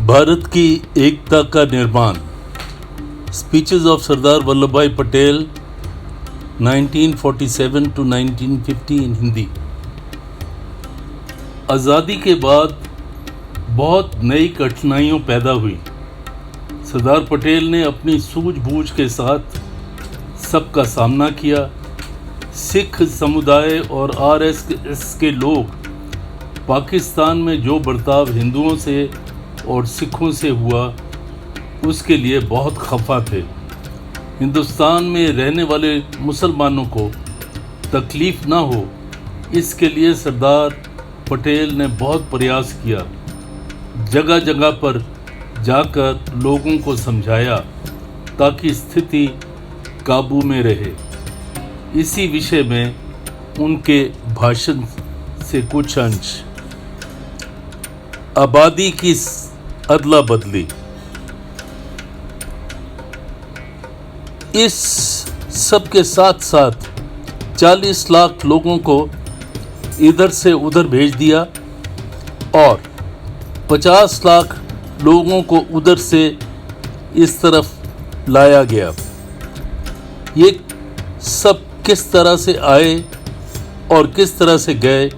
भारत की एकता का निर्माण। स्पीचेस ऑफ सरदार वल्लभ भाई पटेल 1947 to 1950 इन हिंदी। आज़ादी के बाद बहुत नई कठिनाइयों पैदा हुई। सरदार पटेल ने अपनी सूझबूझ के साथ सबका सामना किया। सिख समुदाय और आरएसएस के लोग पाकिस्तान में जो बर्ताव हिंदुओं से और सिखों से हुआ उसके लिए बहुत खफा थे। हिंदुस्तान में रहने वाले मुसलमानों को तकलीफ़ ना हो इसके लिए सरदार पटेल ने बहुत प्रयास किया। जगह जगह पर जाकर लोगों को समझाया ताकि स्थिति काबू में रहे। इसी विषय में उनके भाषण से कुछ अंश। आबादी की अदला बदली। इस सब के साथ साथ 40 लाख लोगों को इधर से उधर भेज दिया और 50 लाख लोगों को उधर से इस तरफ लाया गया। ये सब किस तरह से आए और किस तरह से गए।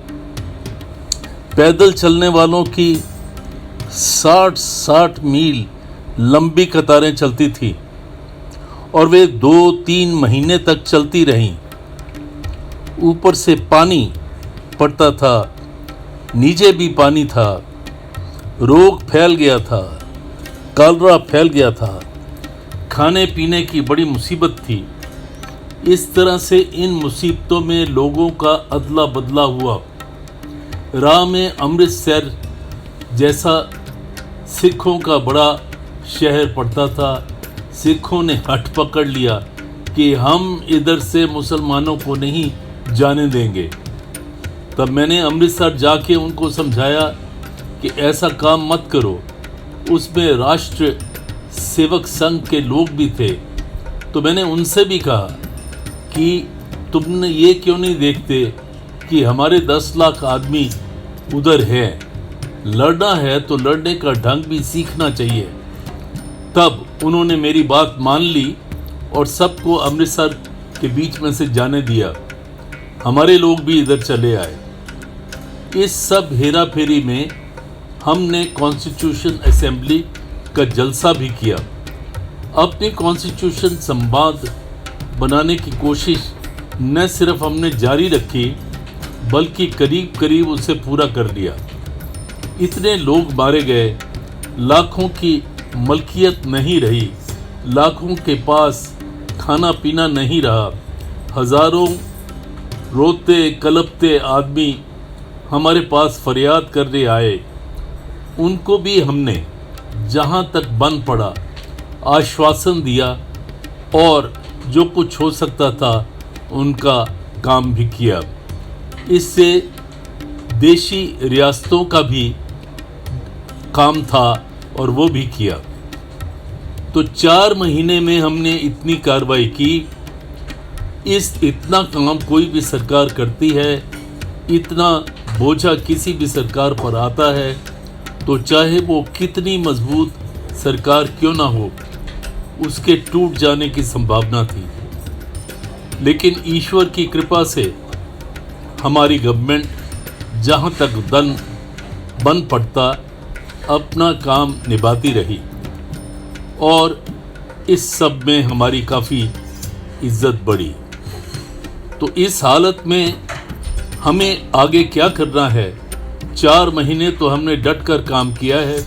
पैदल चलने वालों की 60-60 मील लंबी कतारें चलती थी और वे 2-3 महीने तक चलती रहीं। ऊपर से पानी पड़ता था, नीचे भी पानी था। रोग फैल गया था, कलरा फैल गया था, खाने पीने की बड़ी मुसीबत थी। इस तरह से इन मुसीबतों में लोगों का अदला बदला हुआ। राह में अमृतसर जैसा सिखों का बड़ा शहर पड़ता था। सिखों ने हट पकड़ लिया कि हम इधर से मुसलमानों को नहीं जाने देंगे। तब मैंने अमृतसर जाके उनको समझाया कि ऐसा काम मत करो। उसमें राष्ट्र सेवक संघ के लोग भी थे। तो मैंने उनसे भी कहा कि तुमने ये क्यों नहीं देखते कि हमारे 10 लाख आदमी उधर है। लड़ना है तो लड़ने का ढंग भी सीखना चाहिए। तब उन्होंने मेरी बात मान ली और सबको अमृतसर के बीच में से जाने दिया। हमारे लोग भी इधर चले आए। इस सब हेरा फेरी में हमने कॉन्स्टिट्यूशन असेंबली का जलसा भी किया। अपनी कॉन्स्टिट्यूशन संवाद बनाने की कोशिश न सिर्फ हमने जारी रखी बल्कि करीब करीब उसे पूरा कर लिया। इतने लोग मारे गए, लाखों की मलकियत नहीं रही, लाखों के पास खाना पीना नहीं रहा। हजारों रोते कलपते आदमी हमारे पास फरियाद करने आए। उनको भी हमने जहाँ तक बन पड़ा आश्वासन दिया और जो कुछ हो सकता था उनका काम भी किया। इससे देशी रियासतों का भी काम था और वो भी किया। तो 4 महीने में हमने इतनी कार्रवाई की। इतना काम कोई भी सरकार करती है, इतना बोझा किसी भी सरकार पर आता है तो चाहे वो कितनी मजबूत सरकार क्यों ना हो उसके टूट जाने की संभावना थी। लेकिन ईश्वर की कृपा से हमारी गवर्नमेंट जहाँ तक बन पड़ता अपना काम निभाती रही और इस सब में हमारी काफ़ी इज्जत बढ़ी। तो इस हालत में हमें आगे क्या करना है। 4 महीने तो हमने डट कर काम किया है।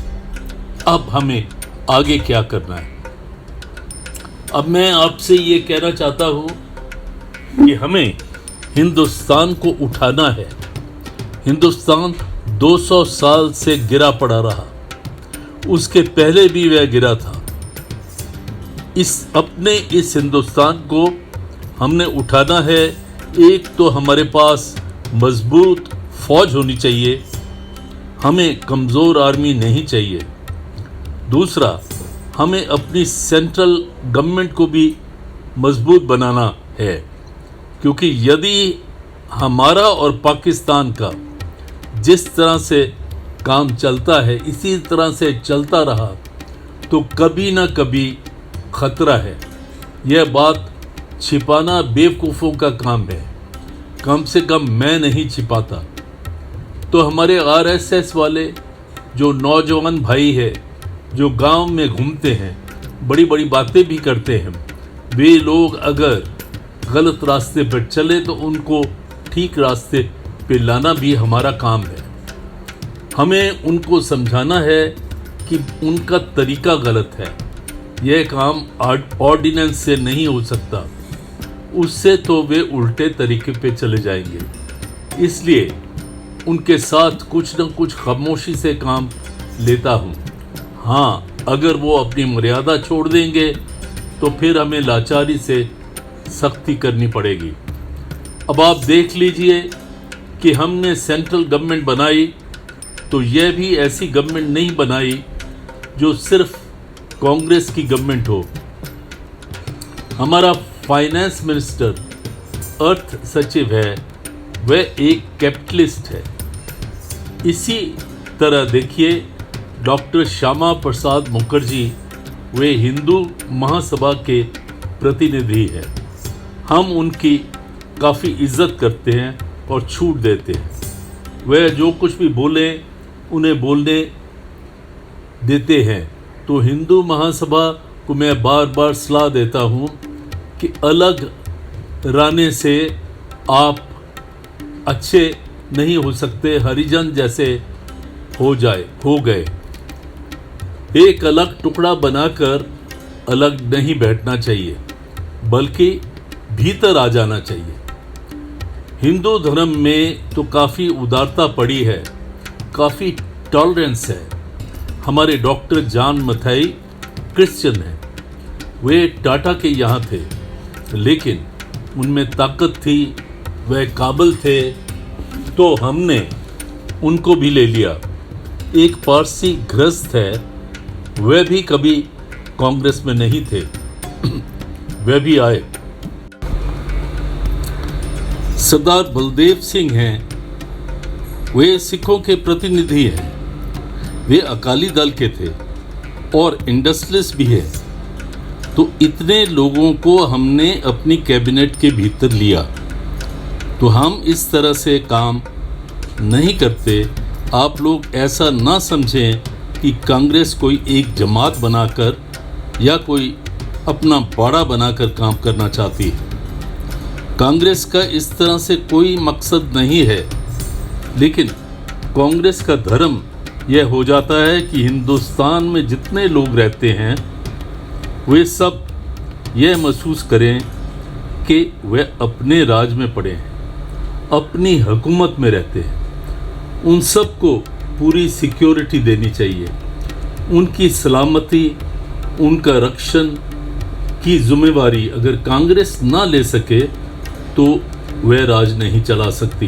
अब हमें आगे क्या करना है। अब मैं आपसे ये कहना चाहता हूँ कि हमें हिंदुस्तान को उठाना है। हिंदुस्तान 200 साल से गिरा पड़ा रहा, उसके पहले भी वह गिरा था। इस हिंदुस्तान को हमने उठाना है। एक तो हमारे पास मजबूत फौज होनी चाहिए, हमें कमज़ोर आर्मी नहीं चाहिए। दूसरा, हमें अपनी सेंट्रल गवर्नमेंट को भी मजबूत बनाना है, क्योंकि यदि हमारा और पाकिस्तान का जिस तरह से काम चलता है, इसी तरह से चलता रहा तो कभी ना कभी खतरा है। यह बात छिपाना बेवकूफ़ों का काम है, कम से कम मैं नहीं छिपाता। तो हमारे आरएसएस वाले जो नौजवान भाई है, जो गांव में घूमते हैं, बड़ी बड़ी बातें भी करते हैं, वे लोग अगर गलत रास्ते पर चले तो उनको ठीक रास्ते पे लाना भी हमारा काम है। हमें उनको समझाना है कि उनका तरीका गलत है। यह काम ऑर्डिनेंस से नहीं हो सकता, उससे तो वे उल्टे तरीके पे चले जाएंगे। इसलिए उनके साथ कुछ न कुछ खामोशी से काम लेता हूँ। हाँ, अगर वो अपनी मर्यादा छोड़ देंगे तो फिर हमें लाचारी से सख्ती करनी पड़ेगी। अब आप देख लीजिए कि हमने सेंट्रल गवर्नमेंट बनाई तो यह भी ऐसी गवर्नमेंट नहीं बनाई जो सिर्फ कांग्रेस की गवर्नमेंट हो। हमारा फाइनेंस मिनिस्टर, अर्थ सचिव है, वह एक कैपिटलिस्ट है। इसी तरह देखिए डॉक्टर श्यामा प्रसाद मुखर्जी, वे हिंदू महासभा के प्रतिनिधि हैं। हम उनकी काफ़ी इज्जत करते हैं और छूट देते हैं। वह जो कुछ भी बोले उन्हें बोलने देते हैं। तो हिंदू महासभा को मैं बार बार सलाह देता हूँ कि अलग रहने से आप अच्छे नहीं हो सकते, हरिजन जैसे हो गए। एक अलग टुकड़ा बनाकर अलग नहीं बैठना चाहिए, बल्कि भीतर आ जाना चाहिए। हिंदू धर्म में तो काफ़ी उदारता पड़ी है, काफ़ी टॉलरेंस है। हमारे डॉक्टर जॉन मथाई क्रिश्चियन हैं, वे टाटा के यहाँ थे, लेकिन उनमें ताकत थी, वह काबिल थे, तो हमने उनको भी ले लिया। एक पारसी गृहस्थ है, वह भी कभी कांग्रेस में नहीं थे, वह भी आए। सरदार बलदेव सिंह हैं, वे सिखों के प्रतिनिधि हैं, वे अकाली दल के थे और इंडस्ट्रियलिस्ट भी है। तो इतने लोगों को हमने अपनी कैबिनेट के भीतर लिया। तो हम इस तरह से काम नहीं करते। आप लोग ऐसा ना समझें कि कांग्रेस कोई एक जमात बनाकर या कोई अपना बाड़ा बनाकर काम करना चाहती है। कांग्रेस का इस तरह से कोई मकसद नहीं है, लेकिन कांग्रेस का धर्म यह हो जाता है कि हिंदुस्तान में जितने लोग रहते हैं वे सब यह महसूस करें कि वे अपने राज में पड़े हैं, अपनी हुकूमत में रहते हैं। उन सबको पूरी सिक्योरिटी देनी चाहिए। उनकी सलामती, उनका रक्षण की जिम्मेवारी अगर कांग्रेस ना ले सके तो वह राज नहीं चला सकती।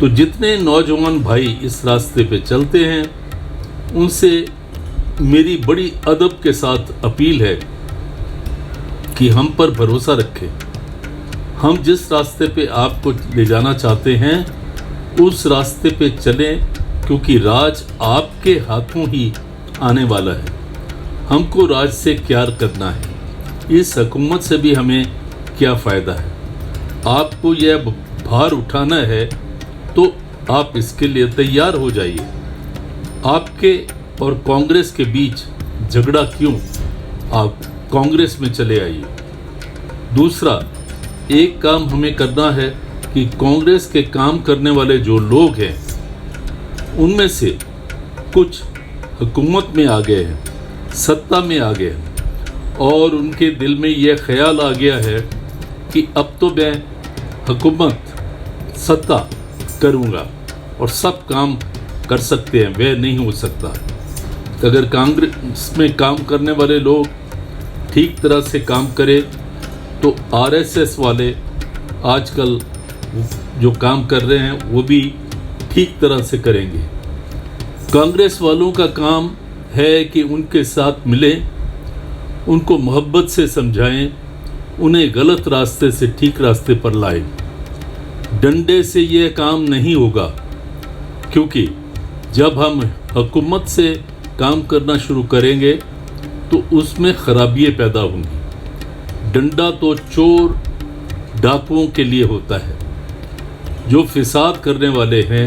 तो जितने नौजवान भाई इस रास्ते पे चलते हैं उनसे मेरी बड़ी अदब के साथ अपील है कि हम पर भरोसा रखें। हम जिस रास्ते पे आपको ले जाना चाहते हैं उस रास्ते पे चलें, क्योंकि राज आपके हाथों ही आने वाला है। हमको राज से क्या करना है, इस हुकूमत से भी हमें क्या फ़ायदा है। आपको यह भार उठाना है तो आप इसके लिए तैयार हो जाइए। आपके और कांग्रेस के बीच झगड़ा क्यों, आप कांग्रेस में चले आइए। दूसरा, एक काम हमें करना है कि कांग्रेस के काम करने वाले जो लोग हैं उनमें से कुछ हुकूमत में आ गए हैं, सत्ता में आ गए हैं और उनके दिल में यह ख्याल आ गया है कि अब तो मैं हुकूमत सत्ता करूँगा और सब काम कर सकते हैं। वह नहीं हो सकता। अगर कांग्रेस में काम करने वाले लोग ठीक तरह से काम करें तो आरएसएस वाले आजकल जो काम कर रहे हैं वो भी ठीक तरह से करेंगे। कांग्रेस वालों का काम है कि उनके साथ मिलें, उनको मोहब्बत से समझाएं, उन्हें गलत रास्ते से ठीक रास्ते पर लाएं। डंडे से यह काम नहीं होगा, क्योंकि जब हम हुकूमत से काम करना शुरू करेंगे तो उसमें खराबियाँ पैदा होंगी। डंडा तो चोर डाकुओं के लिए होता है, जो फिसाद करने वाले हैं,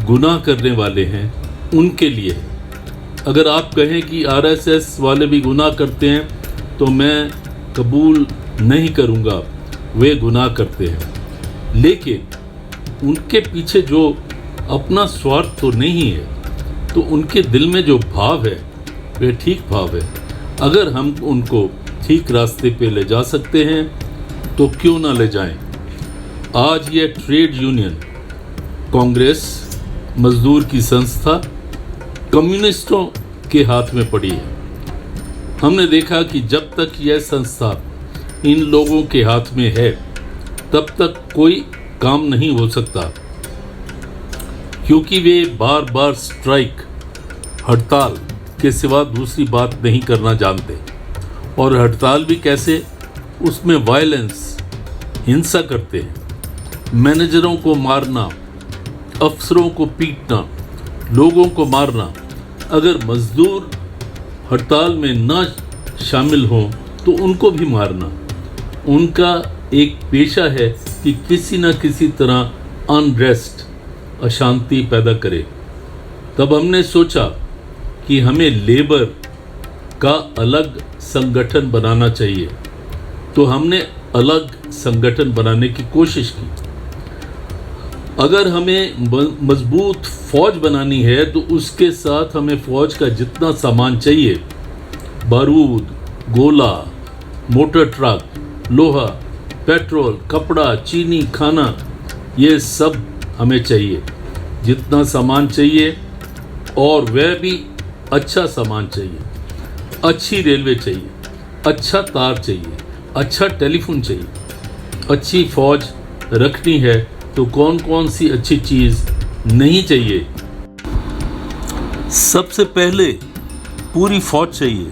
गुनाह करने वाले हैं, उनके लिए है। अगर आप कहें कि आरएसएस वाले भी गुनाह करते हैं तो मैं कबूल नहीं करूँगा, वे गुनाह करते हैं, लेकिन उनके पीछे जो अपना स्वार्थ तो नहीं है, तो उनके दिल में जो भाव है वे ठीक भाव है। अगर हम उनको ठीक रास्ते पे ले जा सकते हैं तो क्यों ना ले जाएं। आज ये ट्रेड यूनियन, कांग्रेस, मजदूर की संस्था, कम्युनिस्टों के हाथ में पड़ी है। हमने देखा कि जब तक यह संस्था इन लोगों के हाथ में है तब तक कोई काम नहीं हो सकता, क्योंकि वे बार बार स्ट्राइक, हड़ताल के सिवा दूसरी बात नहीं करना जानते। और हड़ताल भी कैसे, उसमें वायलेंस, हिंसा करते हैं। मैनेजरों को मारना, अफसरों को पीटना, लोगों को मारना। अगर मजदूर हड़ताल में ना शामिल हों तो उनको भी मारना। उनका एक पेशा है कि किसी न किसी तरह अनरेस्ट, अशांति पैदा करे। तब हमने सोचा कि हमें लेबर का अलग संगठन बनाना चाहिए, तो हमने अलग संगठन बनाने की कोशिश की। अगर हमें मजबूत फौज बनानी है तो उसके साथ हमें फौज का जितना सामान चाहिए, बारूद, गोला, मोटर ट्रक, लोहा, पेट्रोल, कपड़ा, चीनी, खाना, ये सब हमें चाहिए। जितना सामान चाहिए, और वह भी अच्छा सामान चाहिए। अच्छी रेलवे चाहिए, अच्छा तार चाहिए, अच्छा टेलीफोन चाहिए। अच्छी फौज रखनी है तो कौन कौन सी अच्छी चीज़ नहीं चाहिए। सबसे पहले पूरी फौज चाहिए,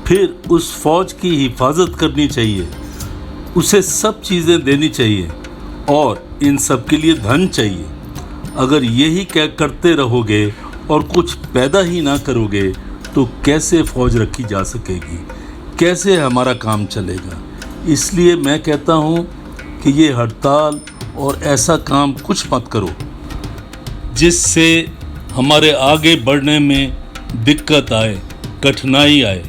फिर उस फौज की हिफाजत करनी चाहिए, उसे सब चीज़ें देनी चाहिए, और इन सब के लिए धन चाहिए। अगर यही क्या करते रहोगे और कुछ पैदा ही ना करोगे तो कैसे फौज रखी जा सकेगी, कैसे हमारा काम चलेगा। इसलिए मैं कहता हूँ कि ये हड़ताल और ऐसा काम कुछ मत करो जिससे हमारे आगे बढ़ने में दिक्कत आए, कठिनाई आए।